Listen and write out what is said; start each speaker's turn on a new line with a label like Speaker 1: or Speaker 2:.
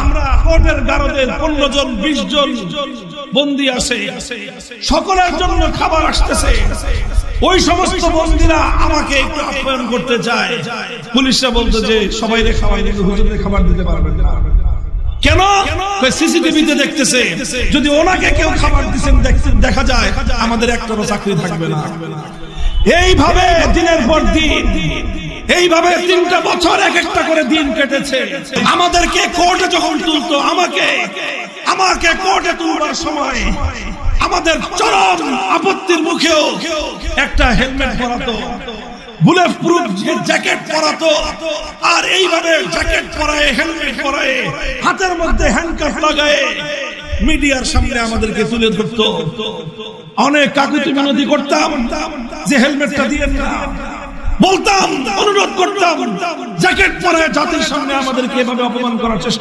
Speaker 1: আমরা কোর্টের গারদে 15 জন 20 জন বন্দী আছে, সকলের জন্য খাবার আসতেছে। ওই সমস্ত বন্দীরা আমাকে একটু আপ্যায়ন করতে চায়। পুলিশরা বলতো যে সবাই রে খাবার দিতে, হুজুরকে খাবার দিতে পারবেন না। কেন? সিসিটিভিতে দেখতেছে, যদি ওনাকে কেউ খাবার দিচ্ছেন দেখা যায়, আমাদের একটারও চাকরি থাকবে না। এইভাবে দিনের পর দিন, এইভাবে 3টা বছর এক একটা করে দিন কেটেছে। আমাদেরকে কোর্টে যখন তুলতো, আমাকে কোর্টে তুলবার সময় আমাদের চরম আপত্তির মুখেও একটা হেলমেট পরাতো, বুলেট প্রুফ জ্যাকেট পরাতো, আর এইভাবে জ্যাকেট পরায়, হেলমেট পরায়, হাতের মধ্যে হ্যান্ডকাফ লাগায় মিডিয়ার সামনে আমাদেরকে তুলে ধরতো। অনেক কাকুতি মিনতি করতাম যে হেলমেটটা দিয়েন না, বলতাম, অনুরোধ করতাম, জ্যাকেট পরায় জাতির সামনে আমাদেরকে এভাবে অপমান করার চেষ্টা